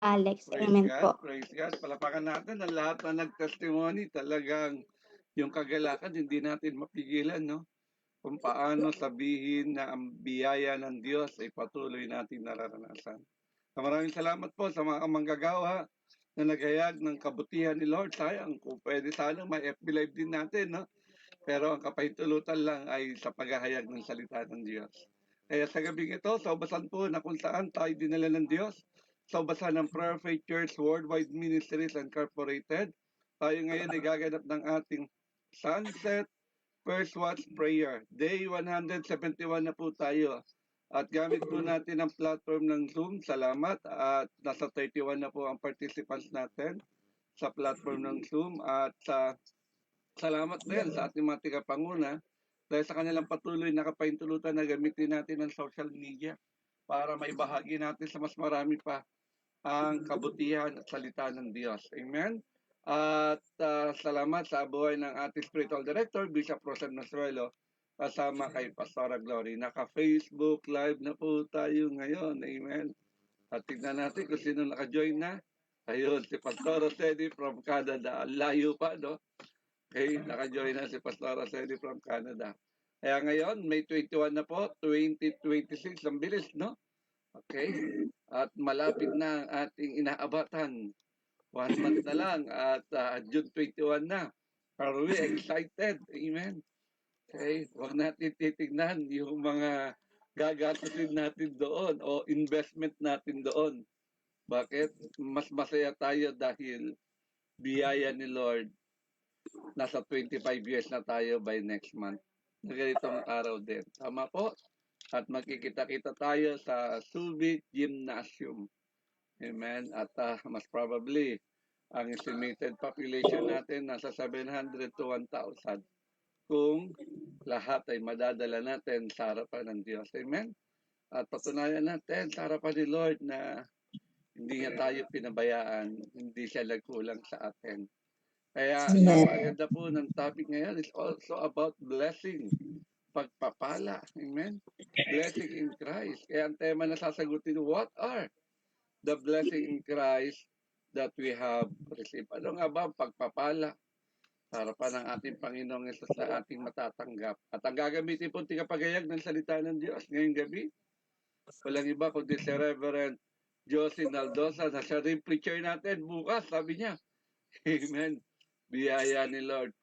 Alex. Amen po. Praise God. Palapakan natin ang lahat na nag-testimony. Talagang yung kagalakan, hindi natin mapigilan, no? Kung paano sabihin na ang biyaya ng Diyos ay patuloy natin nararanasan. Maraming salamat po sa mga manggagawa na naghayag ng kabutihan ni Lord. Sayang, kung pwede sana may FB Live din natin, no? Pero ang kapahintulutan lang ay sa paghahayag ng salita ng Diyos. Kaya sa gabing ito, sa ubasan po na kung saan tayo dinala ng Diyos, sa ubasan ng Prayer Faith Church Worldwide Ministries Incorporated, tayo ngayon ay gaganap ng ating Sunset First Watch Prayer. Day 171 na po tayo. At gamit po natin ang platform ng Zoom. Salamat. At nasa 31 na po ang participants natin sa platform ng Zoom. At salamat din sa ating mga tigapanguna dahil sa kanilang patuloy na kapahintulutan na gamitin natin ang social media para maibahagi natin sa mas marami pa ang kabutihan at salita ng Diyos. Amen? At salamat sa buhay ng ating spiritual director, Bishop Rosem Nasuelo, kasama kay Pastora Glory. Naka-Facebook Live na po tayo ngayon. Amen? At tignan natin kung sino naka-join na. Ayun, si Pastor Rosedi from Canada. Layo pa, no? Okay, naka-join na si Pastor Rosedi from Canada. Kaya ngayon, May 21 na po, 2026. Ang bilis, no? Okay? At malapit na ang ating inaabatan. 1 month na lang at June 21 na. Are we excited? Amen. Okay? Huwag natin titignan yung mga gagastusin natin doon o investment natin doon. Bakit? Mas masaya tayo dahil biyaya ni Lord. Nasa 25 years na tayo by next month. Na ganitong araw din. Tama po? At magkikita-kita tayo sa Subic Gymnasium. Amen. At mas probably, ang estimated population natin nasa 700 to 1,000 kung lahat ay madadala natin sa harapan ng Diyos. Amen. At patunayan natin sa harapan ni Lord na hindi niya tayo pinabayaan, hindi siya nagkulang sa atin. Kaya napaganda po ng topic ngayon is also about blessing, pagpapala. Amen. Blessing in Christ. Kaya ang tema na sasagutin, what are the blessing in Christ that we have received? Ano nga ba ang pagpapala sa harapan ng ating Panginoong Yesus na ating matatanggap? At ang gagamitin po tigapagayag ng salita ng Diyos ngayong gabi, walang iba kundi si Reverend Josie Naldosa na siya rin preacher natin bukas, sabi niya. Amen. Biyaya ni Lord.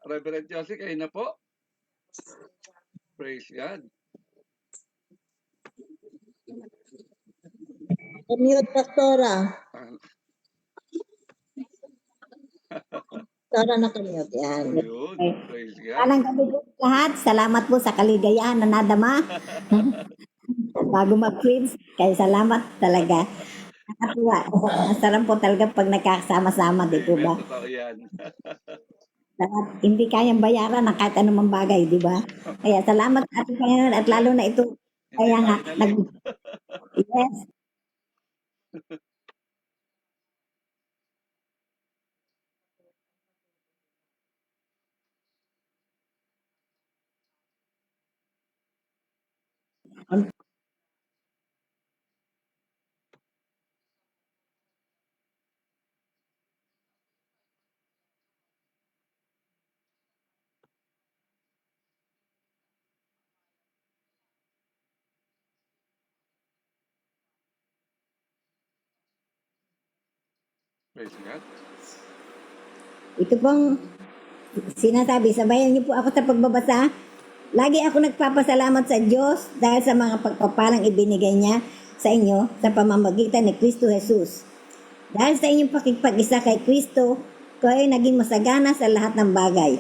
Reverend Josie, kayo na po. Praise God. Mute, Pastora. Pastora, nakamute. Yan. Yun. Praise God. Walang gabi po lahat. Salamat po sa kaligayahan na nadama. Bago mag-queens, kaya salamat talaga. Nakatuwa. Masarap po talaga pag nagkakasama-sama, di po ba? Totoo yan. Hindi kayang bayaran ng kahit anumang bagay, di ba? Kaya salamat sa ating Panginoon at lalo na ito. Kaya nga, yes. Praise God. Ito pong sinasabi, sabayan niyo po ako sa pagbabasa. Lagi ako nagpapasalamat sa Diyos dahil sa mga pagpapalang ibinigay niya sa inyo sa pamamagitan ni Kristo Jesus. Dahil sa inyong pakikipag-isa kay Kristo, kayo ay naging masagana sa lahat ng bagay,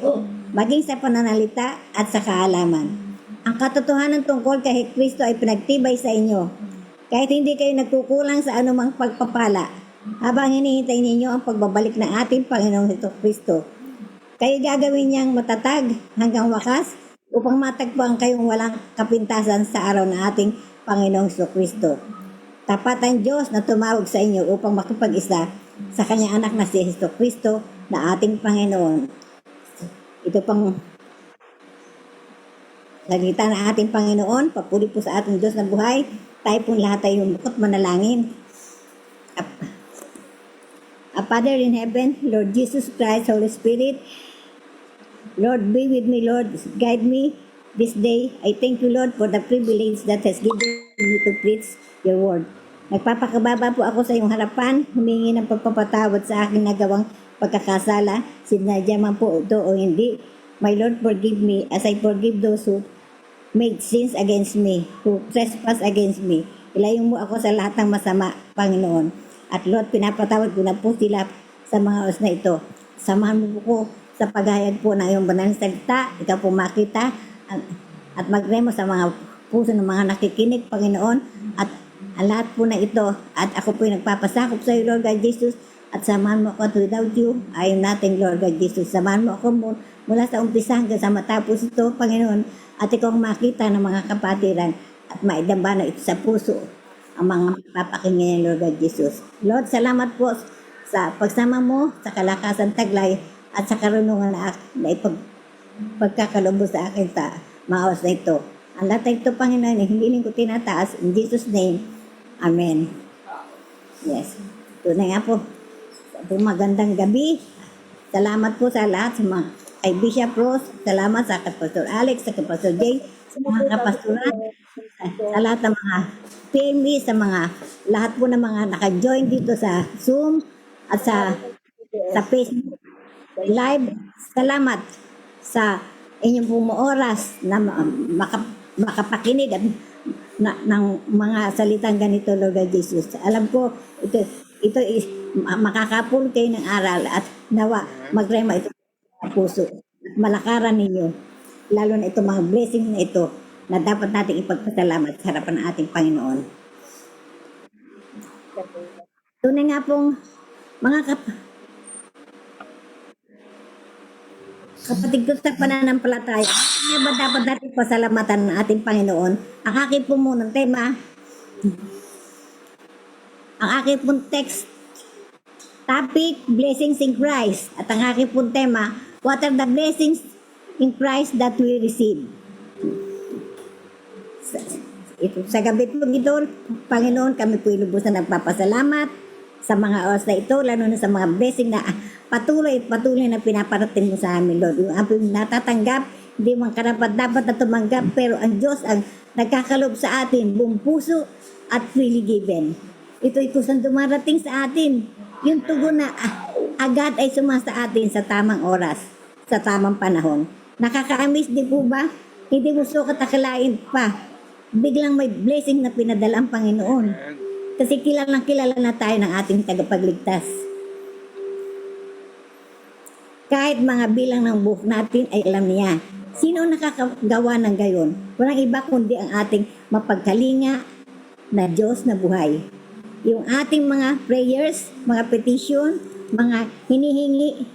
maging sa pananalita at sa kaalaman. Ang katotohanan tungkol kay Kristo ay pinagtibay sa inyo, kahit hindi kayo nagkukulang sa anumang pagpapala, habang hinihintay ninyo ang pagbabalik ng ating Panginoong Kristo. Kayo gagawin niyang matatag hanggang wakas upang matagpuan kayong walang kapintasan sa araw ng ating Panginoong Kristo. Tapat ang Diyos na tumawag sa inyo upang makipag-isa sa kanyang anak na si Kristo na ating Panginoon. Ito pang salita ng ating Panginoon, papuri po sa ating Diyos na buhay. Tayo pong lahat ay lumukot manalangin. Father in heaven, Lord Jesus Christ, Holy Spirit, Lord, be with me, Lord. Guide me this day. I thank you, Lord, for the privilege that has given me to preach your word. Nagpapakababa po ako sa iyong harapan, humingi ng pagpapatawad sa aking nagawang pagkakasala, sinadya man po ito o hindi. My Lord, forgive me as I forgive those who made sins against me, who trespass against me. Ilayo mo ako sa lahat ng masama, Panginoon. At Lord, pinapatawad ko na po sila sa mga oras na ito. Samahan mo po ko sa paghayag po ng iyong banal na salita. Ikaw po makita at magremo sa mga puso ng mga nakikinig, Panginoon. At ang lahat po na ito. At ako po yung nagpapasakop sa iyo, Lord God Jesus. At samahan mo ako at without you, I am nothing, Lord God Jesus. Samahan mo ako mula sa umpisa hanggang sa matapos ito, Panginoon. At ikaw ang makita ng mga kapatiran at maidamba na ito sa puso ang mga papakinggan, Lord God Jesus. Lord, salamat po sa pagsama mo, sa kalakasan taglay, at sa karunungan na pagkakalobo sa akin sa mga oras na ito. Ang lahat na ito, Panginoon, hindi ko tinataas. In Jesus' name, Amen. Yes. Ito na nga po. Ito magandang gabi. Salamat po sa lahat, sa mga kay Bishop Ross. Salamat sa Pastor Alex, sa Pastor Jay, sa mga kapastoran, sa lahat ng mga PME, sa mga lahat po ng mga naka-join dito sa Zoom at sa Facebook Live. Salamat sa inyong pong oras na makapakinig at ng mga salitang ganito, Lord God Jesus. Alam ko, ito is makakapul kayo ng aral at nawa magrema ito sa puso. Malakaran ninyo. Lalo na ito mga blessing na ito na dapat natin ipagpasalamat sa harapan ng ating Panginoon. Tunay nga pong mga kapatid ko sa pananampalataya, kaya ba dapat natin pasalamatan ng ating Panginoon? Ang aking po munang tema, ang aking pong text, topic, blessings in Christ. At ang aking pong tema, what are the blessings in Christ that we receive? Sa gabi po ito, Panginoon, kami po lubos na nagpapasalamat sa mga oras na ito, lalo na sa mga blessing na patuloy na pinaparating mo sa amin, Lord. Yung aming natatanggap, hindi man karapat-dapat na tumanggap, pero ang Diyos ang nagkakalob sa atin, buong puso at freely given. Ito'y kusang dumarating sa atin. Yung tugon na agad ay sumasa atin sa tamang oras, sa tamang panahon. Nakaka-amaze di po ba? Hindi mo sukat akalain pa. Biglang may blessing na pinadala ang Panginoon. Kasi kilalang kilala na tayo ng ating tagapagligtas. Kahit mga bilang ng buhok natin ay alam niya. Sino nakakagawa ng gayon? Walang iba kundi ang ating mapagkalinga na Diyos na buhay. Yung ating mga prayers, mga petition, mga hinihingi,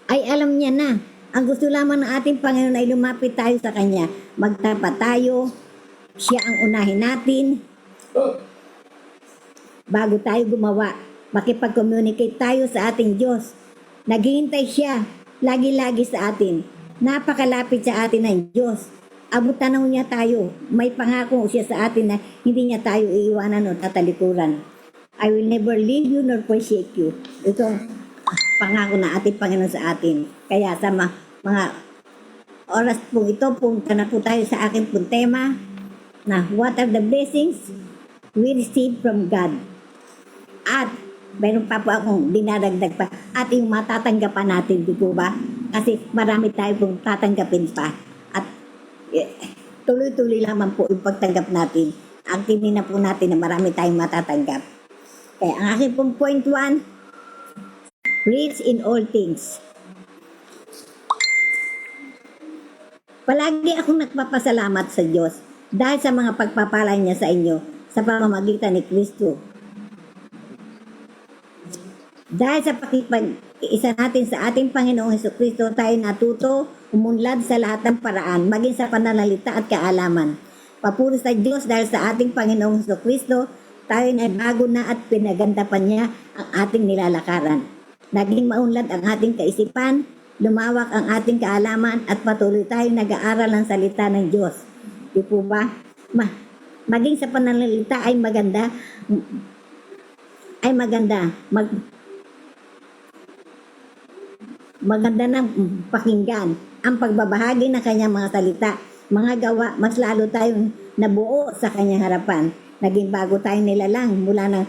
ay alam niya na. Ang gusto lamang ng ating Panginoon ay lumapit tayo sa Kanya. Magtapat tayo. Siya ang unahin natin. Bago tayo gumawa, makipag-communicate tayo sa ating Diyos. Naghihintay siya lagi-lagi sa atin. Napakalapit sa atin ng Diyos. Abutan na niya tayo. May pangako siya sa atin na hindi niya tayo iiwanan o tatalikuran. I will never leave you nor forsake you. Ito ang pangako na ating Panginoon sa atin. Kaya sa mga oras po ito, punta na po tayo sa aking pong tema na what are the blessings we receive from God. At mayroon pa po akong dinadagdag pa at yung matatanggapan natin, di po ba? Kasi marami tayo pong tatanggapin pa. At tuloy-tuloy lamang po yung pagtanggap natin. Ang na po natin na marami tayong matatanggap. Kaya ang aking pong point 1, rich in all things. Palagi akong nagpapasalamat sa Diyos dahil sa mga pagpapala niya sa inyo sa pamamagitan ni Kristo. Dahil sa pakipag-isa natin sa ating Panginoong Hesukristo, tayo natuto umunlad sa lahat ng paraan, maging sa pananalita at kaalaman. Papuri sa Diyos dahil sa ating Panginoong Hesukristo, tayo na bago na at pinaganda pa niya ang ating nilalakaran. Naging maunlad ang ating kaisipan, lumawak ang ating kaalaman at patuloy tayong nag-aaral ng salita ng Diyos. Di po ba? Maging sa pananalita ay maganda. ay maganda. Maganda ng pakinggan ang pagbabahagi ng kanyang mga salita, mga gawa, mas lalo tayong nabuo sa kanyang harapan. Naging bago tayong nilalang mula nang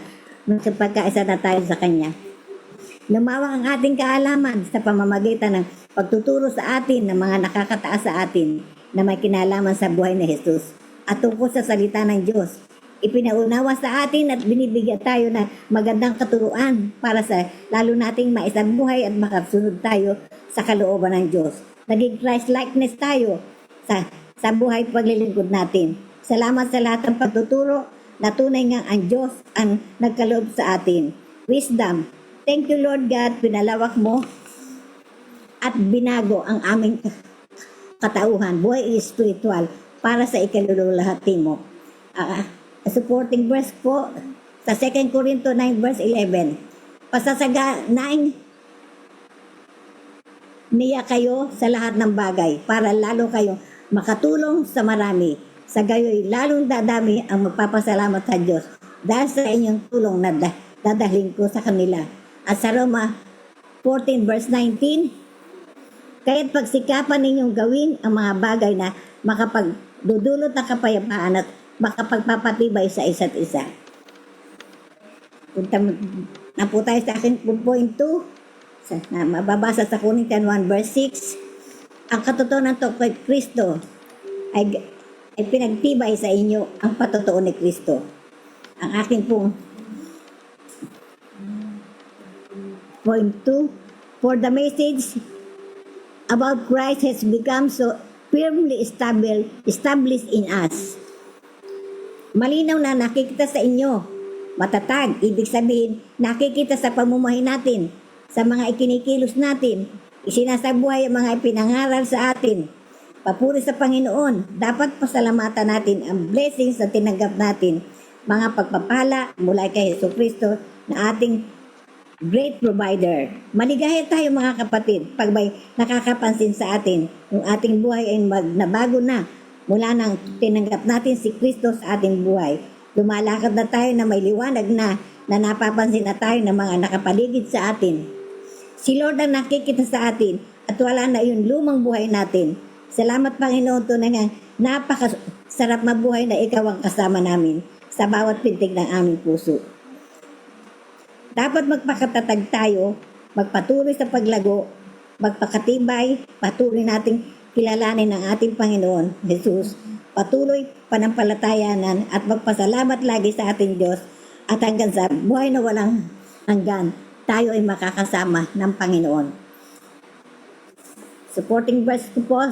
pagkaisa na tayo sa kanya. Lumawak ang ating kaalaman sa pamamagitan ng pagtuturo sa atin ng mga nakakataas sa atin na may kinalaman sa buhay ni Jesus at tungkol sa salita ng Diyos. Ipinaunawa sa atin at binibigyan tayo ng magandang katuruan para sa lalo nating maisang buhay at makasunod tayo sa kalooban ng Diyos. Naging Christ-likeness tayo sa buhay paglilingkod natin. Salamat sa lahat ng pagtuturo na tunay nga ang Diyos ang nagkaloob sa atin. Wisdom. Thank you Lord God, pinalawak mo at binago ang aming katauhan, buhay spiritual para sa ikalululahati mo. Supporting verse po sa 2 Corinto 9 verse 11. Pasasaganain niya kayo sa lahat ng bagay para lalo kayo makatulong sa marami. Sa gayoy lalong dadami ang magpapasalamat sa Diyos dahil sa inyong tulong na dadalhin ko sa kanila. At sa Roma 14 verse 19, kaya't pagsikapan ninyong gawin ang mga bagay na makapagdudulot ng kapayapaan at makapagpapatibay sa isa't isa. Punta na po tayo sa akin point 2, na mababasa sa Corinthians 1 verse 6. Ang katotohanan to kay Kristo ay pinagtibay sa inyo ang patotoo ni Kristo. Ang aking pong point 2, for the message about Christ has become so firmly established in us. Malinaw na nakikita sa inyo. Matatag, ibig sabihin, nakikita sa pamumuhay natin, sa mga ikinikilos natin, isinasabuhay ang mga ipinangaral sa atin. Papuri sa Panginoon, dapat pasalamatan natin ang blessings na tinanggap natin, mga pagpapala mula kay Jesucristo na ating great provider. Maligaya tayo mga kapatid pag may nakakapansin sa atin, yung ating buhay ay nabago na mula nang tinanggap natin si Kristo sa ating buhay. Lumalakad na tayo na may liwanag na napapansin na tayo ng mga nakapaligid sa atin. Si Lord ang nakikita sa atin at wala na yung lumang buhay natin. Salamat Panginoon, tunay nga napakasarap mabuhay na ikaw ang kasama namin sa bawat pintig ng aming puso. Dapat magpakatatag tayo, magpatuloy sa paglago, magpakatibay, patuloy nating kilalanin ang ating Panginoon, Jesus, patuloy panampalatayanan at magpasalamat lagi sa ating Diyos at hanggang sa buhay na walang hanggan, tayo ay makakasama ng Panginoon. Supporting verse ko po,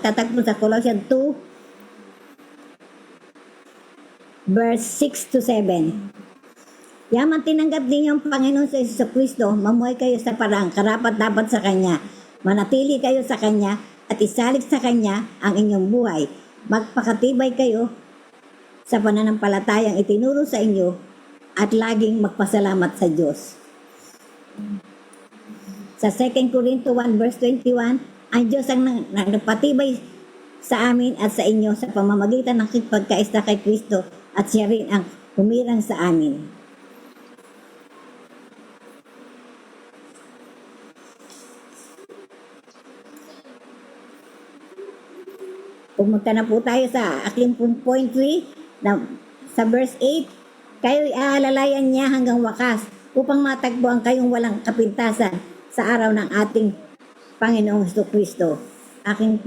tatag po sa Colossians 2, verse 6 to 7. Yaman tinanggap din yung Panginoon sa Jesucristo, mamuhay kayo sa parang karapat-dapat sa Kanya, manatili kayo sa Kanya, at isalig sa Kanya ang inyong buhay. Magpakatibay kayo sa pananampalatayang itinuro sa inyo at laging magpasalamat sa Diyos. Sa 2 Corinto 1 verse 21, ang Diyos ang nagpatibay sa amin at sa inyo sa pamamagitan ng pagkaisa kay Kristo at siya rin ang humirang sa amin. Pumunta na po tayo sa aking point 3 na sa verse 8. Kayo'y aalalayan niya hanggang wakas upang matagpuan kayong walang kapintasan sa araw ng ating Panginoong Jesucristo. Aking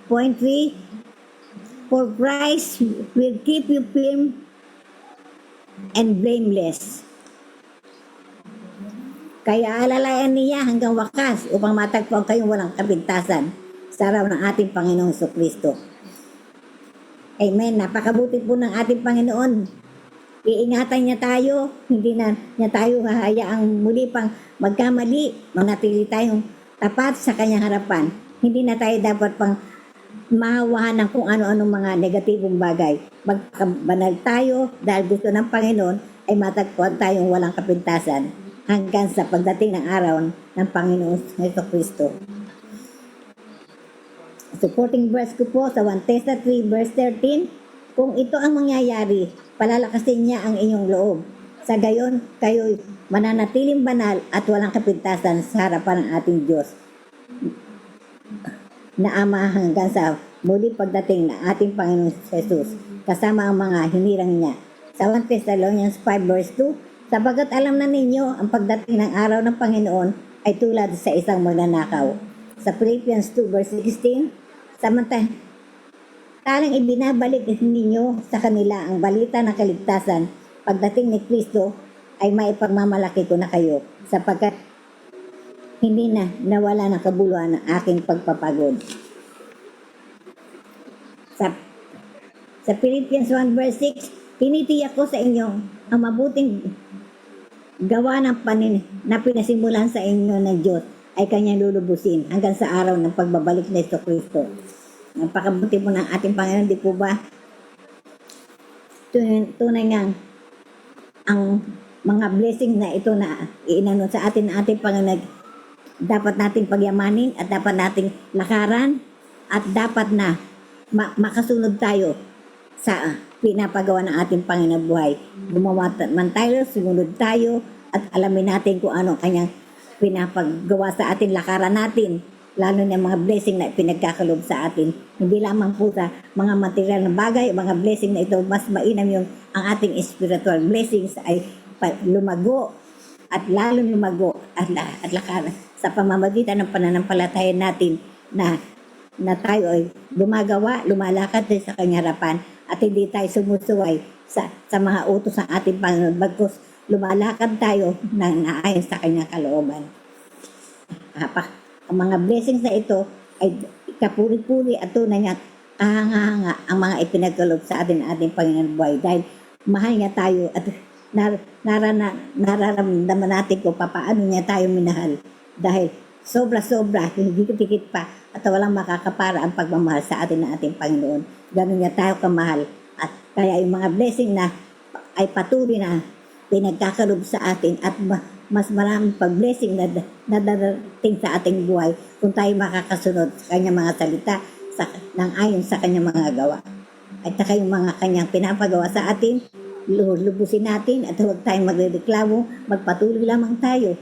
point 3, for Christ will keep you firm and blameless. Kaya alalayan niya hanggang wakas upang matagpuan kayong walang kapintasan sa araw ng ating Panginoong Jesucristo. Amen. Napakabuti po ng ating Panginoon. Iingatan niya tayo, hindi na niya tayo hahayaang muli pang magkamali. Manatili tayong tapat sa kanyang harapan. Hindi na tayo dapat pang mahawahan ng kung ano-anong mga negatibong bagay. Magkabanal tayo dahil gusto ng Panginoon ay matagpuan tayong walang kapintasan hanggang sa pagdating ng araw ng Panginoong Jesucristo. Supporting verse ko po sa 1 Thessalonians 3 verse 13, kung ito ang mangyayari, palalakasin niya ang inyong loob Sa gayon, kayo mananatiling banal at walang kapintasan sa harapan ng ating Diyos na Ama hanggang sa muli pagdating ng ating Panginoon Jesus kasama ang mga hinirang niya. Sa 1 Thessalonians 5 verse 2, sapagat alam na ninyo ang pagdating ng araw ng Panginoon ay tulad sa isang magnanakaw. Sa Philippians 2 verse 16, samantalang ibinabalik ninyo sa kanila ang balita ng kaligtasan, pagdating ni Kristo ay maipagmamalaki ko na kayo sapagkat hindi na nawala ng kabuluhan ng aking pagpapagod. Sa Philippians 1 verse 6, tinitiyak ko sa inyo ang mabuting gawa ng na pinasimulan sa inyo ng Diyos ay kanyang lulubusin hanggang sa araw ng pagbabalik ni Kristo. Napakabuti po ng ating Panginoon, di po ba? Tunay nga ang mga blessing na ito na iinano sa atin ng ating Panginoon, dapat nating pagyamanin at dapat nating lakaran at dapat na makasunod tayo sa pinapagawa ng ating Panginoon buhay. Gumawa man tayo, sumunod tayo at alamin natin kung ano kanyang pinapagawa sa atin, lakaran natin, lalo na mga blessing na pinagkakalob sa atin. Hindi lamang po sa mga material na bagay, mga blessing na ito, mas mainam yung ang ating spiritual blessings ay lumago at lalo lumago at lakaran sa pamamagitan ng pananampalataya natin na tayo ay lumagawa, lumalakad din sa kanyang harapan at hindi tayo sumusuway sa mga utos ng ating Panginoon, bagkus lumalakad tayo na naayon sa kanyang kalooban. Ang mga blessings na ito ay kapuri-puri at tunay nga kahanga-hanga ang mga ipinagkaloob sa atin ng ating Panginoon buhay dahil mahal niya tayo at nararamdaman natin kung paano niya tayo minahal dahil sobra-sobra, hindi tikit pa at walang makakapara ang pagmamahal sa atin ng ating Panginoon. Ganun niya tayo kamahal at kaya yung mga blessing na ay patuloy na pinagkakalob sa atin at mas maraming pag-blessing na darating sa ating buhay kung tayo makakasunod sa kanyang mga salita nang ayon sa kanyang mga gawa. At saka yung mga kanyang pinapagawa sa atin, lubusin natin at huwag tayong magreklamo, magpatuloy lamang tayo,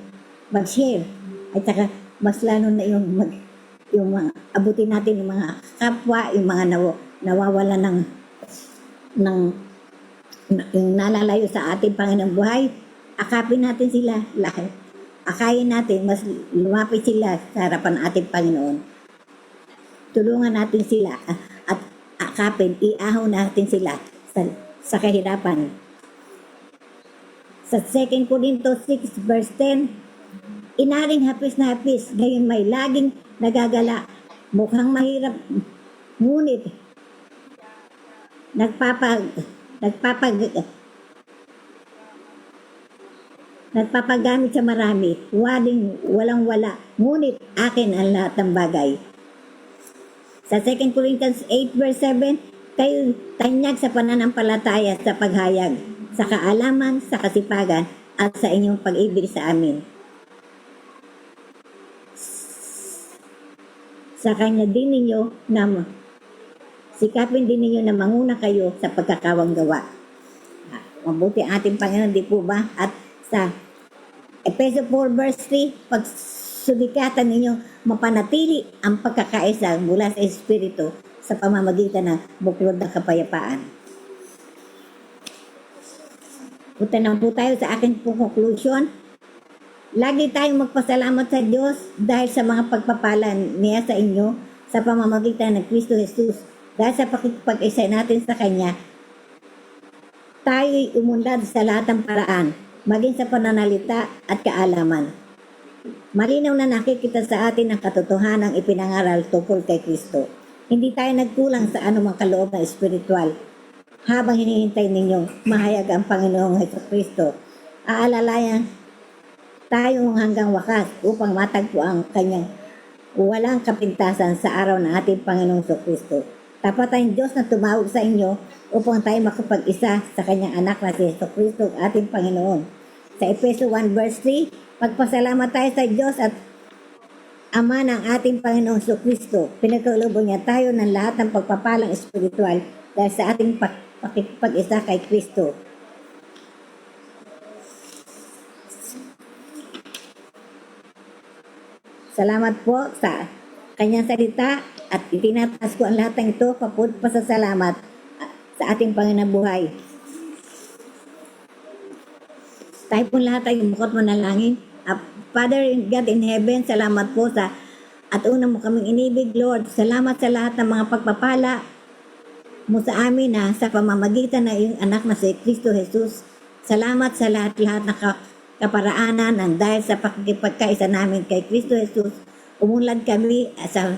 mag-share. At saka mas lalo na yung mga abutin natin yung mga kapwa, yung mga nawawala yung nalalayo sa ating Panginoong buhay, akapin natin sila lahat. Akayin natin, mas lumapit sila sa harapan ng ating Panginoon. Tulungan natin sila at akapin, iahaw natin sila sa kahirapan. Sa 2 Corinthos 6 verse 10, inaring hapis na hapis, ngayon may laging nagagala, mukhang mahirap, ngunit nagpapagamit sa marami, walang wala, ngunit akin ang lahat ng bagay. Sa 2 Corinthians 8 verse 7, kayo tanyag sa pananampalataya sa paghayag, sa kaalaman, sa kasipagan, at sa inyong pag-ibig sa amin. Sa kanya din ninyo sikapin din ninyo na manguna kayo sa pagkakawang gawa. Mabuti ang ating Panginoon, di po ba? At sa Efeso 4 verse 3, pagsudikatan ninyo mapanatili ang pagkakaisa mula sa Espiritu sa pamamagitan ng buklod ng kapayapaan. Punta na po tayo sa aking conclusion. Lagi tayong magpasalamat sa Diyos dahil sa mga pagpapala niya sa inyo sa pamamagitan ng Kristo Jesus. Dahil sa pakikipag-isa natin sa Kanya, tayo'y umunlad sa lahat ng paraan, maging sa pananalita at kaalaman. Malinaw na nakikita sa atin ang katotohanang ipinangaral tungkol kay Kristo. Hindi tayo nagkulang sa anumang kaloob na espiritual. Habang hinihintay ninyong mahayag ang Panginoong Jesucristo, aalalayan tayo hanggang wakas upang matagpo ang Kanyang walang kapintasan sa araw ng ating Panginoong Jesucristo. Tapat tayong Diyos na tumawag sa inyo upang tayo makapag-isa sa Kanyang anak na si Jesucristo, ating Panginoon. Sa Efeso 1 verse 3, magpasalamat tayo sa Diyos at Ama ng ating Panginoong Jesucristo. Pinagkalooban niya tayo ng lahat ng pagpapalang espiritual dahil sa ating pag-isa kay Kristo. Salamat po sa kanyang salita at itinataas ko ang lahat ng ito pasasalamat sa ating Panginoon buhay. Tayo po lahat ay bukod mo na langin. Father God in heaven, salamat po sa at una mo kaming inibig, Lord. Salamat sa lahat ng mga pagpapala mo sa amin na sa pamamagitan ng iyong anak na si Kristo Jesus. Salamat sa lahat-lahat na kaparaanan ng dahil sa pakikipagkaisa namin kay Kristo Jesus. Umunlad kami sa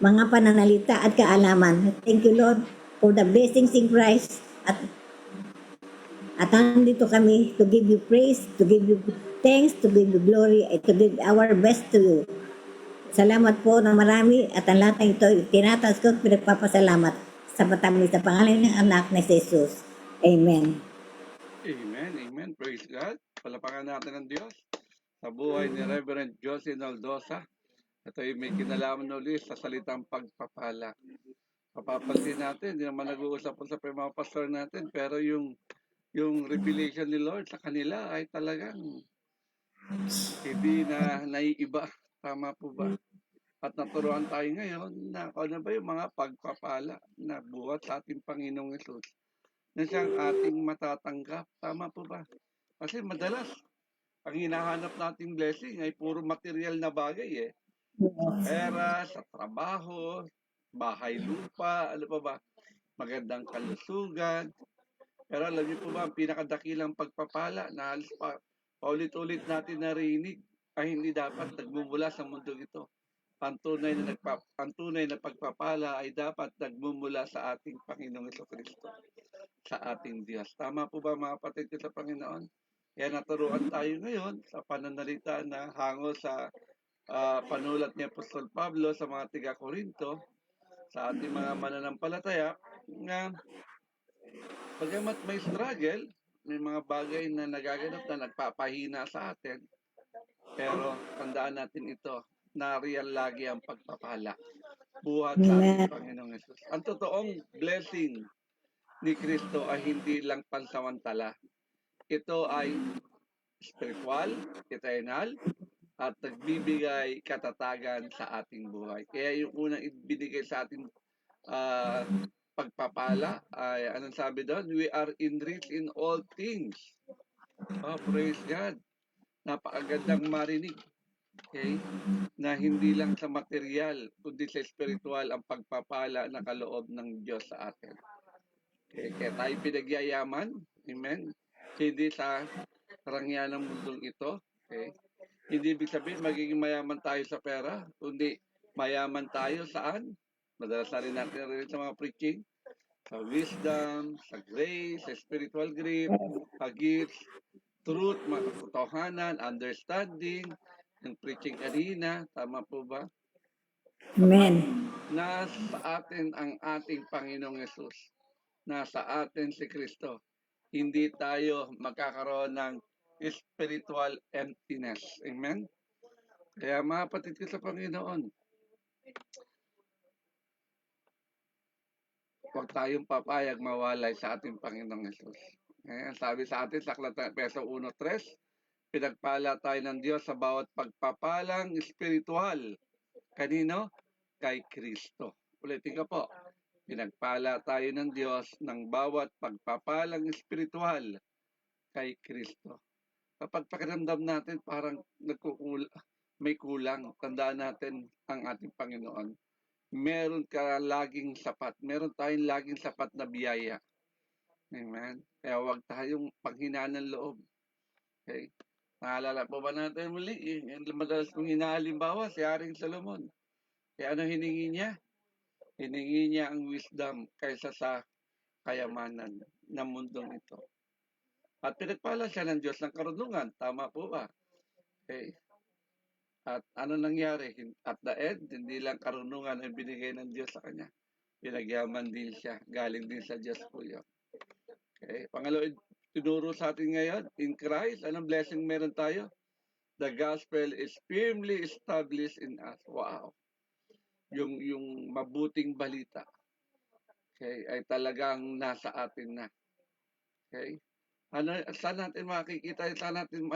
mga pananalita at kaalaman. Thank you, Lord, for the blessings in Christ. At nandito kami to give you praise, to give you thanks, to give you glory, and to give our best to you. Salamat po na marami at ang lahat ng ito, tinataas ko at pinagpapasalamat sa matamis sa pangalan ng anak ni Jesus. Amen. Amen, amen. Praise God. Palapakan natin ng Diyos sa buhay ni Reverend Josie Naldosa. Ito ay may kinalaman ulit sa salitang pagpapala. Papapansin natin, hindi naman nag-uusap po sa mga pastor natin, pero yung revelation ni Lord sa kanila ay talagang hindi na naiiba. Tama po ba? At naturuan tayo ngayon na ano ba yung mga pagpapala na buhat sa ating Panginoong Yesus na siyang ating matatanggap. Tama po ba? Kasi madalas, ang hinahanap nating blessing ay puro material na bagay eh. Pera, sa trabaho, bahay lupa, ano pa ba? Magandang kalusugan. Pero alam niyo po ba, ang pinakadakilang pagpapala na halos pa paulit-ulit natin narinig ay hindi dapat nagmumula sa mundong ito. Ang tunay na pagpapala ay dapat nagmumula sa ating Panginoong Jesucristo, sa ating Diyos. Tama po ba mga kapatid ko sa Panginoon? Kaya naturuan tayo ngayon sa pananalita na hango sa panulat ni Apostol Pablo sa mga tiga-Korinto, sa ating mga mananampalataya, na bagamat may struggle, may mga bagay na nagaganap na nagpapahina sa atin, pero tandaan natin ito, nariyan lagi ang pagpapala. Buhat sa ating Panginoong Yesus. Ang totoong blessing ni Kristo ay hindi lang pansamantala. Ito ay spiritual, eternal, at nagbibigay katatagan sa ating buhay. Kaya yung unang ibinigay sa ating pagpapala ay anong sabi doon? We are enriched in all things. Oh, praise God. Napakagandang marinig. Okay? Na hindi lang sa material, kundi sa spiritual ang pagpapala na kaloob ng Diyos sa atin. Okay? Kaya tayo pinagyayaman. Amen? Hindi sa karangyan ng mundong ito. Okay? Hindi ibig sabihin magiging mayaman tayo sa pera, kundi mayaman tayo saan? Madalas na rin natin sa mga preaching. Sa wisdom, sa grace, sa spiritual gift, sa gifts, truth, mga katotohanan, understanding, yung preaching kanina, tama po ba? Amen. Nasa atin ang ating Panginoong Yesus. Nasa atin si Kristo. Hindi tayo magkakaroon ng spiritual emptiness. Amen? Kaya mga kapatid ko sa Panginoon, huwag tayong papayag mawalay sa ating Panginoong Yesus. Ayan, sabi sa atin sa Efeso 1:3, pinagpala tayo ng Diyos sa bawat pagpapalang espiritual. Kanino? Kay Kristo. Ulitin ko po, pinagpala tayo ng Diyos ng bawat pagpapalang espiritual kay Kristo. Kapag pakiramdam natin parang may kulang, tandaan natin ang ating Panginoon. Meron ka laging sapat. Meron tayong laging sapat na biyaya. Amen? Kaya huwag tayong panghinaan ng loob. Okay? Naalala po ba natin muli? Yung madalas kong hinahalimbawa, si Haring Solomon. Kaya ano hiningi niya? Hiningi niya ang wisdom kaysa sa kayamanan ng mundong ito. At pinagpala siya ng Diyos ng karunungan. Tama po ba? Okay. At ano nangyari? At the end, hindi lang karunungan ang binigay ng Diyos sa kanya. Pinagyaman din siya. Galing din sa Diyos po yun. Okay. Pangalawa, tinuro sa atin ngayon, in Christ, anong blessing meron tayo? The gospel is firmly established in us. Wow. Yung mabuting balita. Okay, ay talagang nasa atin na. Okay? Ano, saan natin makikita, saan natin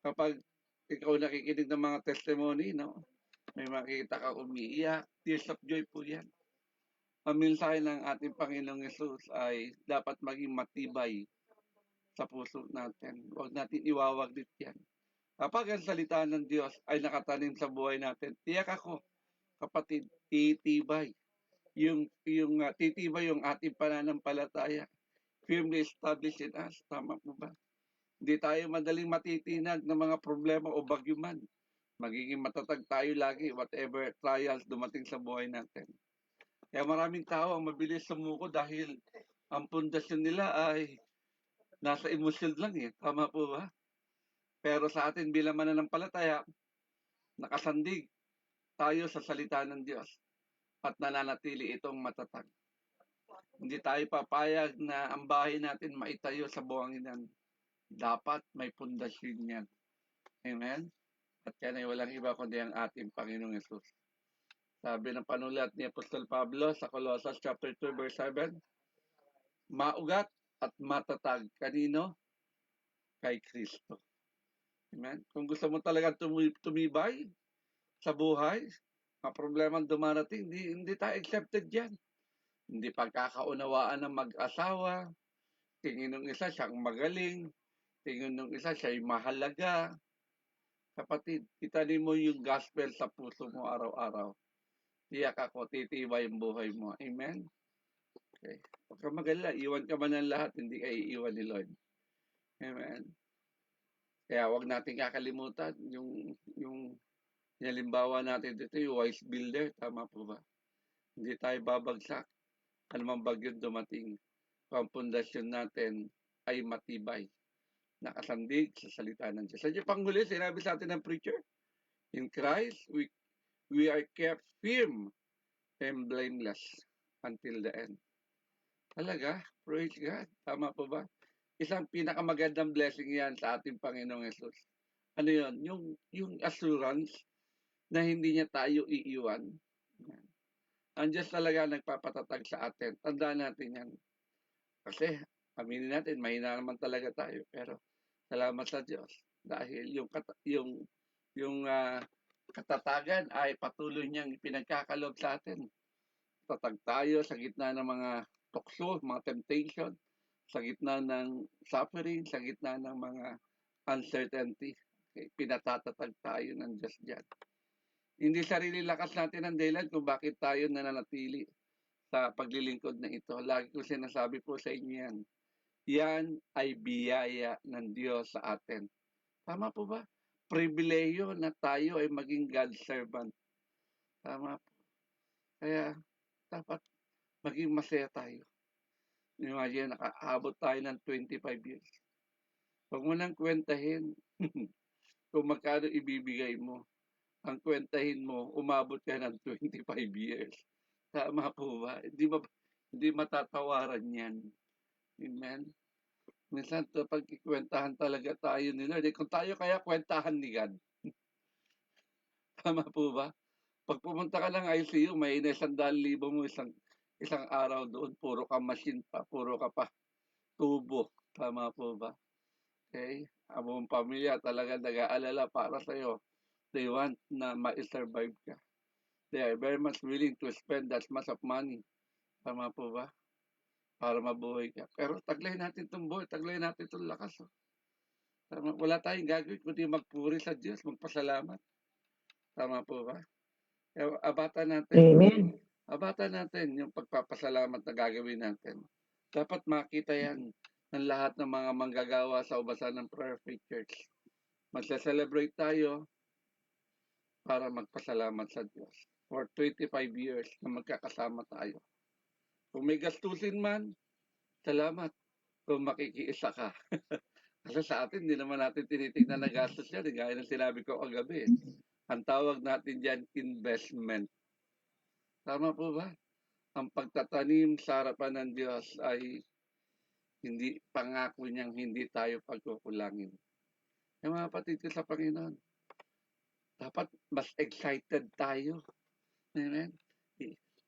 kapag ikaw nakikinig ng mga testimony, no? may makikita kang umiiyak, tears of joy po yan. Ang mensahe ng ating Panginoong Yesus ay dapat maging matibay sa puso natin. Huwag natin iwawaglit yan. Kapag ang salita ng Diyos ay nakatanim sa buhay natin, tiyak ako, kapatid, titibay. Titibay yung ating pananampalataya. Firmly established in us. Tama po ba? Hindi tayo madaling matitinag ng mga problema o bagyo man. Magiging matatag tayo lagi whatever trials dumating sa buhay natin. Kaya maraming tao ang mabilis sumuko dahil ang pundasyon nila ay nasa emosyon lang eh. Tama po ba? Pero sa atin bilang mananampalataya, nakasandig tayo sa salita ng Diyos at nananatili itong matatag. Hindi tayo papayag na ang bahay natin maitayo sa buwanginan. Dapat may pundasyon yan. Amen? At yan ay walang iba kundi ang ating Panginoong Yesus. Sabi ng panulat ni Apostol Pablo sa Colossus chapter 2 verse 7, maugat at matatag. Kanino? Kay Kristo. Amen? Kung gusto mo talaga tumibay sa buhay, mga problemang dumarating, hindi tayo accepted yan. Hindi pagkakaunawaan ng mag-asawa, tingin ng isa siyang magaling, tingin ng isa siya'y mahalaga. Kapatid, itanim mo yung gospel sa puso mo araw-araw. Tiyak ako, titibay yung buhay mo. Amen? Okay. Huwag ka magalala, iwan ka man ng lahat, hindi ka iiwan ni Lord. Amen? Kaya huwag natin kakalimutan yung halimbawa natin dito, yung wise builder, tama po ba? Hindi tayo babagsak. Anumang bagyo dumating, kung ang pundasyon natin ay matibay, nakasandig sa salita ng Diyos. Sa panghuli, sinabi sa atin ng preacher, in Christ, we are kept firm and blameless until the end. Talaga, praise God. Tama po ba? Isang pinakamagandang blessing yan sa ating Panginoong Yesus. Ano yun? Yung assurance na hindi niya tayo iiwan. Ang Diyos talaga nagpapatatag sa atin. Tandaan natin yan. Kasi, aminin natin, mahina naman talaga tayo. Pero, salamat sa Diyos. Dahil yung katatagan ay patuloy niyang pinagkakalob sa atin. Tatag tayo sa gitna ng mga tukso, mga temptation, sa gitna ng suffering, sa gitna ng mga uncertainty. Okay? Pinatatatag tayo ng Diyos dyan. Hindi sarili lakas natin ang dahilan kung bakit tayo nananatili sa paglilingkod na ito. Lagi ko sinasabi po sa inyo yan. Yan ay biyaya ng Diyos sa atin. Tama po ba? Pribileyo na tayo ay maging God's servant. Tama po. Kaya dapat maging masaya tayo. Imagine, nakaabot tayo ng 25 years. Huwag mo nang kwentahin kung magkano ibibigay mo. Ang kwentahin mo, umabot ka ng 25 years. Tama po ba? Hindi matatawaran yan. Amen? Minsan, pag ikwentahan talaga tayo ni Lord, kung tayo kaya kwentahan ni God. Tama po ba? Pag pumunta ka ng ICU, may 100,000 mo isang araw doon. Puro ka machine pa, puro ka pa tubo. Tama po ba? Okay? Ang buong pamilya talaga nag-aalala para sa'yo. They want na ma-survive ka. They are very much willing to spend that much of money. Tama po ba? Para mabuhay ka. Pero taglay natin itong buhay, taglay natin itong lakas. Tama? Wala tayong gagawin kundi magpuri sa Diyos, magpasalamat. Tama po ba? Abatan natin. Amen. Abatan natin yung pagpapasalamat na gagawin natin. Dapat makita yan ng lahat ng mga manggagawa sa ubasan ng Prayer Faith Church. Magsa-celebrate tayo para magpasalamat sa Diyos. For 25 years na magkakasama tayo. Kung may gastusin man, salamat. Kung makikiisa ka. Kasi sa atin, hindi naman natin tinitignan na gastos yan. Gaya ng sinabi ko kagabi. Ang tawag natin dyan, investment. Tama po ba? Ang pagtatanim sa harapan ng Diyos ay hindi pangako niyang hindi tayo pagkukulangin. Yung mga kapatid ko sa Panginoon, dapat mas excited tayo. Amen?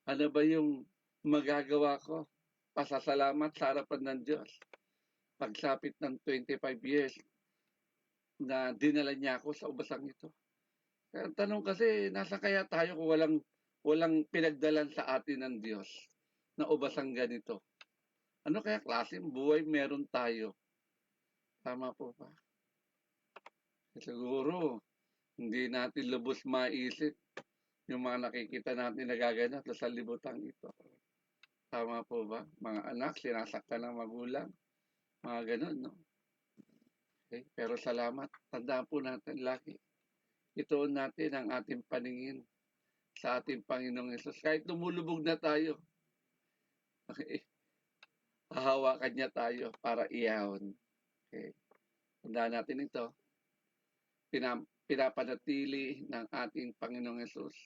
Ano ba yung magagawa ko? Pasasalamat sa harapan ng Diyos. Pagsapit ng 25 years na dinala niya ako sa ubasang ito. Kaya ang tanong kasi, nasa kaya tayo kung walang pinagdalan sa atin ng Diyos na ubasang ganito? Ano kaya klaseng buhay meron tayo? Tama po ba? Siguro, hindi natin lubos maisip yung mga nakikita natin nagaganap sa libutan ito. Tama po ba? Mga anak, sinasaktan ng magulang. Mga ganun, no? Okay? Pero salamat. Tandaan po natin lagi. Ituon natin ang ating paningin sa ating Panginoong Yesus. Kahit lumulubog na tayo, okay, hahawakan niya tayo para iyahon. Okay? Tandaan natin ito. Pinapanatili ng ating Panginoong Yesus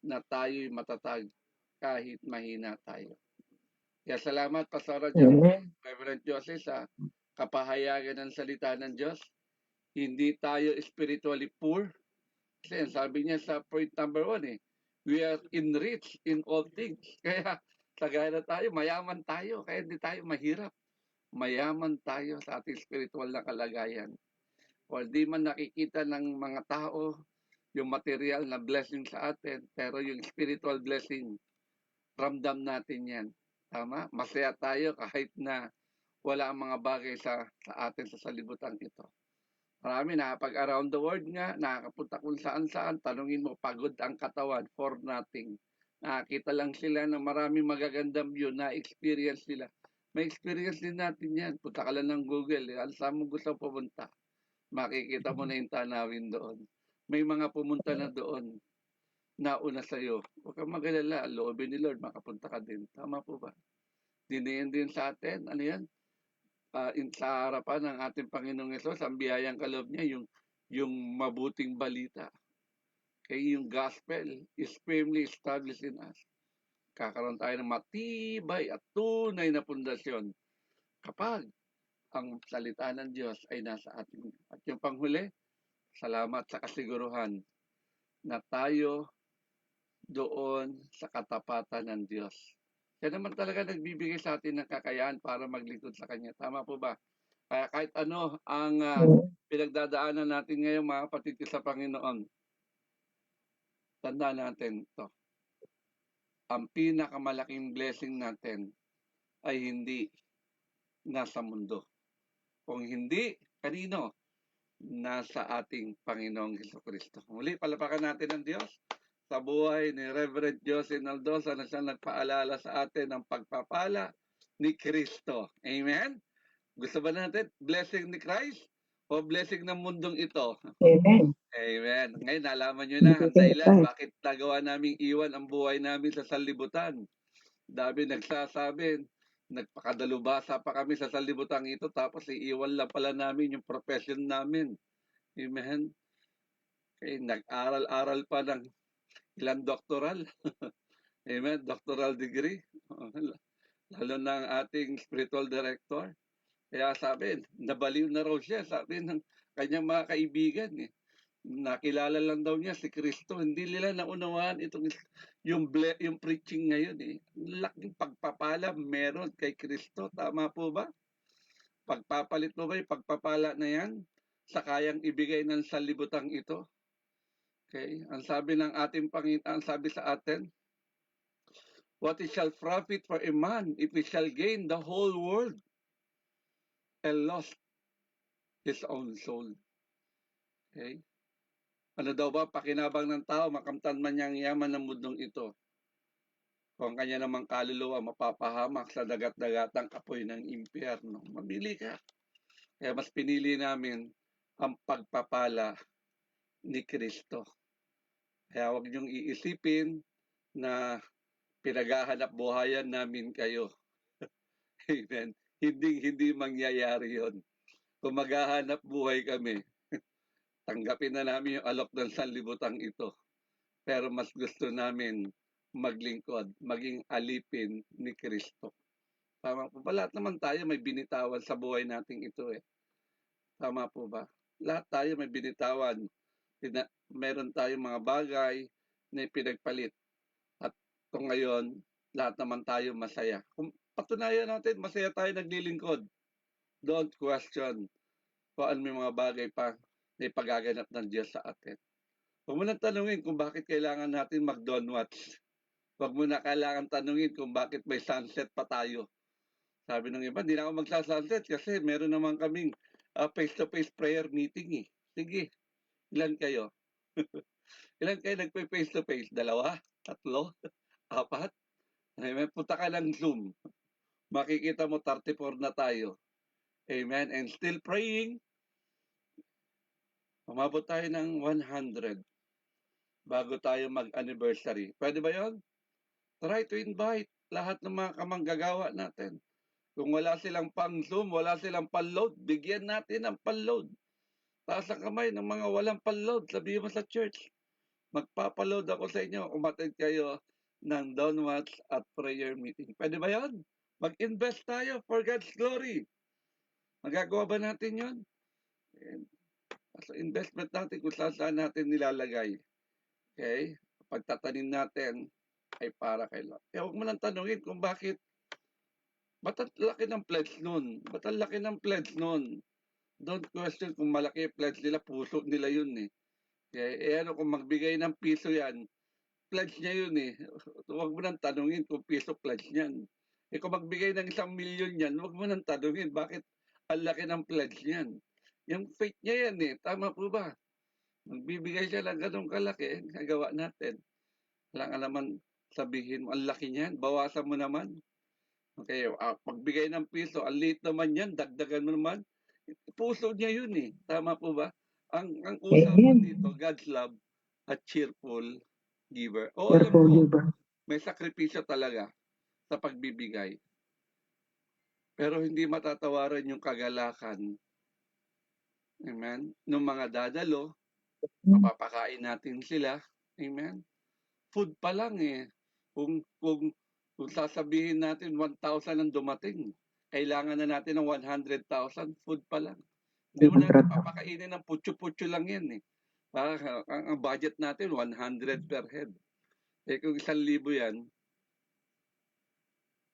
na tayo'y matatag kahit mahina tayo. Kaya salamat, Pastora Reverend Joseph, sa kapahayagan ng salita ng Diyos. Hindi tayo spiritually poor. Kasi sabi niya sa point number 1, we are enriched in all things. Kaya sagaya na tayo, mayaman tayo, kaya hindi tayo mahirap. Mayaman tayo sa ating spiritual na kalagayan. O di man nakikita ng mga tao yung material na blessing sa atin, pero yung spiritual blessing, ramdam natin yan. Tama? Masaya tayo kahit na wala ang mga bagay sa atin sa salibutan ito. Marami nakapag-around the world nga, nakakapunta kung saan-saan, tanungin mo, pagod ang katawan, for nothing. Nakakita lang sila ng maraming magagandang view, na-experience nila. May experience din natin yan. Punta ka lang ng Google, saan mo gusto pumunta? Makikita mo na yung tanawin doon. May mga pumunta na doon, nauna sa'yo. Huwag kang mag-alala, loobin ni Lord, makapunta ka din. Tama po ba? Diniin din sa atin, ano yan? Sa harapan ng ating Panginoong Yesus, ang biyayang kaloob niya, yung mabuting balita. Kaya yung gospel is firmly established in us. Kakaroon tayo ng matibay at tunay na pundasyon kapag ang salita ng Diyos ay nasa atin. At yung panghuli, salamat sa kasiguruhan na tayo doon sa katapatan ng Diyos. Siya naman talaga nagbibigay sa atin ng kakayahan para maglingkod sa Kanya. Tama po ba? Kaya kahit ano ang pinagdadaanan natin ngayon, mga kapatid sa Panginoon, tandaan natin ito. Ang pinakamalaking blessing natin ay hindi nasa mundo. Kung hindi, kanino? Nasa ating Panginoong Jesucristo. Muli, palapakan natin ang Diyos sa buhay ni Reverend Jose Naldosa na siya nagpaalala sa atin ng pagpapala ni Kristo. Amen? Gusto ba natin blessing ni Christ o blessing ng mundong ito? Amen. Amen. Ngayon, nalaman nyo na ang dahilan bakit nagawa naming iwan ang buhay namin sa sanlibutan. Dami nagsasabi, nagpakadalubasa pa kami sa sanlibutan ito, tapos iiwan lang pala namin yung profession namin. Amen. Okay, nag-aral-aral pa ng ilang doctoral. Amen, doctoral degree. Lalo na ang ating spiritual director. Kaya sabi, nabaliw na raw siya, sabi ng kanyang mga kaibigan. Nakilala lang daw niya si Kristo. Hindi nila naunawaan itong yung preaching ngayon. Laking pagpapala meron kay Kristo. Tama po ba? Pagpapalit mo ba yung pagpapala na yan sa kayang ibigay ng sanlibutan ito? Okay? Ang sabi ng ating Panginoon, ang sabi sa atin, what it shall profit for a man if he shall gain the whole world and lost his own soul. Okay? Ano daw ba pakinabang ng tao, makamtan man niyang yaman ng mundong ito, kung kanya namang kaluluwa mapapahamak sa dagat-dagatang apoy ng impyerno. Mabili ka. Kaya mas pinili namin ang pagpapala ni Kristo. Kaya huwag niyong iisipin na pinaghahanap buhayan namin kayo. Amen. Hindi mangyayari yon. Kung maghahanap buhay kami, tanggapin na namin yung alok ng sanlibutan ito. Pero mas gusto namin maglingkod, maging alipin ni Kristo. Tama po ba? Lahat naman tayo may binitawan sa buhay nating ito eh. Tama po ba? Lahat tayo may binitawan. Meron tayong mga bagay na pinagpalit. At kung ngayon, lahat naman tayo masaya. Kung patunayan natin, masaya tayo naglilingkod. Don't question kung ano may mga bagay pa na ipagaganap ng Diyos sa atin. Huwag mo nang tanungin kung bakit kailangan natin mag-dawn watch. Huwag mo na kailangan tanungin kung bakit may sunset pa tayo. Sabi ng iba, hindi na ako magsa-sunset kasi meron naman kaming face-to-face prayer meeting eh. Sige, ilan kayo? Ilan kayo nagpe-face-to-face? 2, 3, 4? Amen. Punta ka ng Zoom. Makikita mo 34 na tayo. Amen. And still praying. Umabot tayo ng 100 bago tayo mag-anniversary. Pwede ba yon? Try to invite lahat ng mga kamanggagawa natin. Kung wala silang pang Zoom, wala silang pang-load, bigyan natin ng pang-load. Taas ang kamay ng mga walang pang-load. Sabihin mo sa church, magpapaload ako sa inyo. Umattend kayo ng dawn watch at prayer meeting. Pwede ba yan? Mag-invest tayo for God's glory. Magagawa ba natin yon? So investment natin kung saan natin nilalagay. Okay? Pagtatanim natin ay para kay Lord. Kaya huwag mo nang tanungin kung bakit. Ba't ang laki ng pledge nun? Ba't ang laki ng pledge nun? Don't question kung malaki yung pledge nila, puso nila yun eh. Okay? Ano kung magbigay ng piso yan, pledge niya yun eh. Huwag mo nang tanungin kung piso pledge niyan. Kung magbigay ng 1,000,000 yan, huwag mo nang tanungin bakit ang laki ng pledge niyan. Yung faith niya yan eh. Tama po ba? Magbibigay siya ng ganun kalaki, nagawa natin. Kailangan naman sabihin mo, ang laki niyan, bawasan mo naman. Okay, pagbigay ng piso, ang liit naman yan, dagdagan mo naman. Puso niya yun eh. Tama po ba? Ang usapan dito, God's love, a cheerful giver. O alam ko, may sakripisyo talaga sa pagbibigay. Pero hindi matatawaran yung kagalakan. Amen? Nung mga dadalo, mapapakain natin sila. Amen? Food pa lang eh. Kung sasabihin natin 1,000 ang dumating, kailangan na natin ng 100,000, food pa lang. Hindi mo natin papakainin ng putyo-putyo lang yan eh. Ang budget natin, 100 per head. Eh kung 1,000 yan,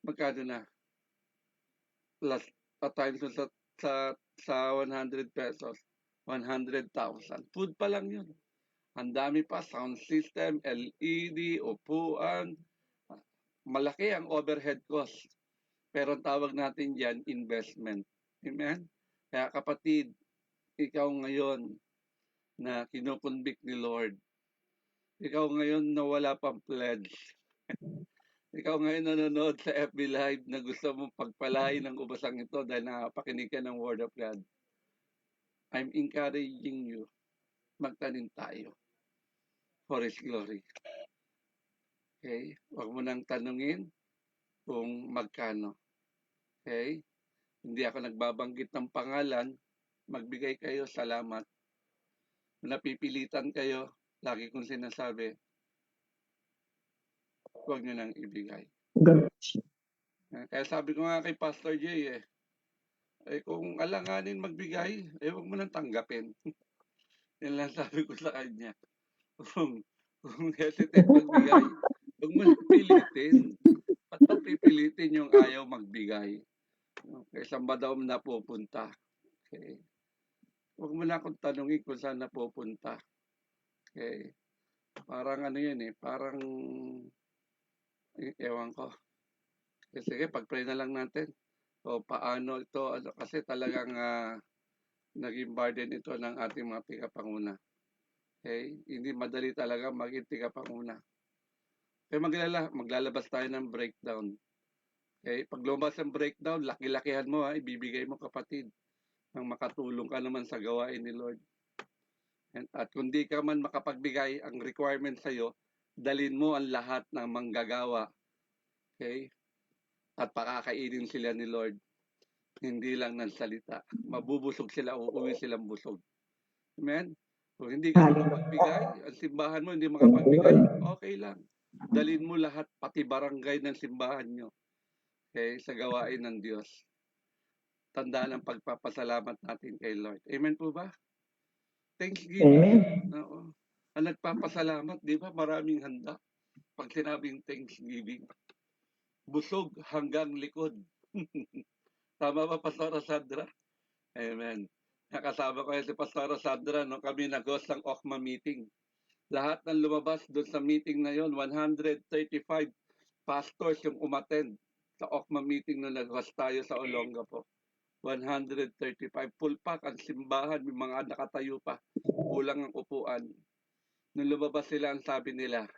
magkano na? Plus, times sa 100 pesos, 100,000. Food pa lang yun. Ang dami pa, sound system, LED, upuan. Malaki ang overhead cost. Pero ang tawag natin dyan, investment. Amen? Kaya kapatid, ikaw ngayon na kinukonvict ni Lord, ikaw ngayon na wala pang pledge, ikaw ngayon nanonood sa FB Live na gusto mong pagpalain ng ubasang ito dahil nakapakinig ka ng Word of God, I'm encouraging you, magtanim tayo for His glory. Okay? Huwag mo nang tanungin kung magkano. Okay? Hindi ako nagbabanggit ng pangalan, magbigay kayo, salamat. Kung napipilitan kayo, lagi kong sinasabi, huwag nyo nang ibigay. Kaya sabi ko nga kay Pastor Jay kung alanganin magbigay, huwag mo nang tanggapin. Yan lang sabi ko sa kanya. Kung hesitate magbigay, huwag mo nang pilitin. Ba't mo pipilitin yung ayaw magbigay? Okay, saan ba daw napupunta? Okay. Huwag mo na akong tanungin kung saan napupunta. Okay. Parang ano yun parang ewan ko. Sige, pag-pray na lang natin. O paano ito, kasi talagang naging burden ito ng ating mga tigapanguna. Okay? Hindi madali talaga maging tigapanguna. Kaya maglalabas tayo ng breakdown. Okay? Pag lumabas ang breakdown, laki-lakihan mo ibibigay mo kapatid nang makatulong ka naman sa gawain ni Lord. At kung di ka man makapagbigay, ang requirement sa'yo, dalin mo ang lahat ng manggagawa. Okay? At pakakainin sila ni Lord. Hindi lang ng salita. Mabubusog sila, uuwi silang busog. Amen? Kung hindi ka makapagbigay, ang simbahan mo hindi makapagbigay, okay lang. Dalin mo lahat, pati barangay ng simbahan nyo. Okay? Sa gawain ng Diyos. Tandaan ang pagpapasalamat natin kay Lord. Amen po ba? Thanksgiving. Oo. Ang nagpapasalamat, di ba? Maraming handa. Pag sinabing Thanksgiving, busog hanggang likod. Tama ba, Pastora Sandra? Amen. Nakasama ko si Pastora Sandra nung kami nag-host ng OCMA meeting. Lahat ng lumabas doon sa meeting na yon, 135 pastors yung umattend sa OCMA meeting na nag-host tayo sa Olongapo. 135. Full pack ang simbahan, may mga nakatayo pa. Kulang ang upuan. Nung lumabas sila, ang sabi nila,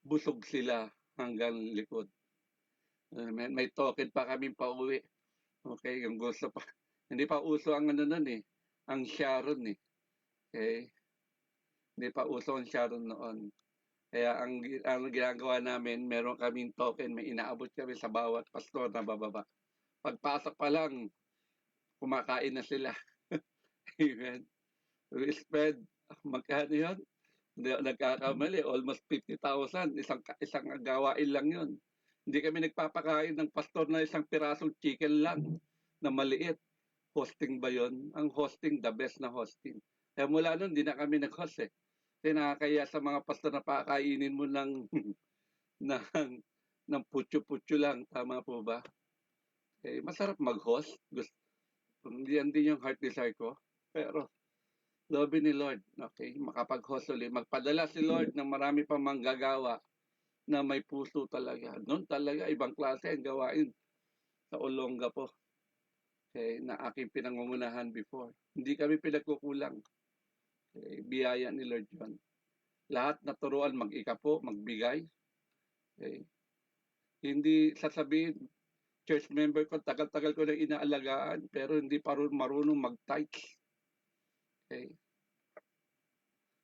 busog sila hanggang likod. May token pa kami pauwi. Okay, yung gusto pa. Hindi pa uso ang ano nun eh. Ang Sharon eh. Okay? Hindi pa uso ang Sharon noon. Kaya ang ginagawa namin, meron kaming token, may inaabot kami sa bawat pastor na bababa. Pagpasok pa lang, kumakain na sila. Amen. We spend, magkano yun? Hindi ako nagkakamali, almost 50,000. Isang gawain lang yun. Hindi kami nagpapakain ng pastor na isang pirasong chicken lang na maliit. Hosting ba yun? Ang hosting, the best na hosting. Kaya mula nun, hindi na kami nag-host eh. Kaya nakakaya sa mga pastor na pakainin mo ng, ng putyo-putyo lang. Tama po ba? Okay, masarap mag-host. Yan din yung heart desire ko. Pero, love ni Lord. Okay, makapag-host ulit. Magpadala si Lord ng marami pang manggagawa na may puso talaga. Noon talaga, ibang klase ang gawain sa Olongapo. Okay, na aking pinangungunahan before. Hindi kami pinagkukulang. Okay, biyaya ni Lord yun. Lahat naturuan mag-ikapo, magbigay. Okay. Hindi sasabihin, church member ko, tagal-tagal ko na inaalagaan, pero hindi pa marunong mag-tithe. Okay.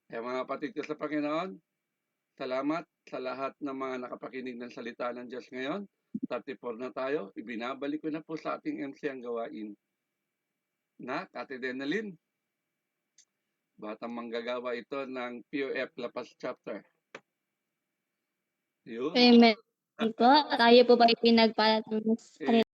Kaya mga kapatid ko sa Panginoon, salamat sa lahat ng mga nakapakinig ng salita ng Diyos ngayon. 34 na tayo, ibinabalik ko na po sa ating MC ang gawain. Na, Ate Denalyn, batang manggagawa ito ng POF La Paz Chapter. Yun. Amen po. Tayo po ba ipinagpalat ng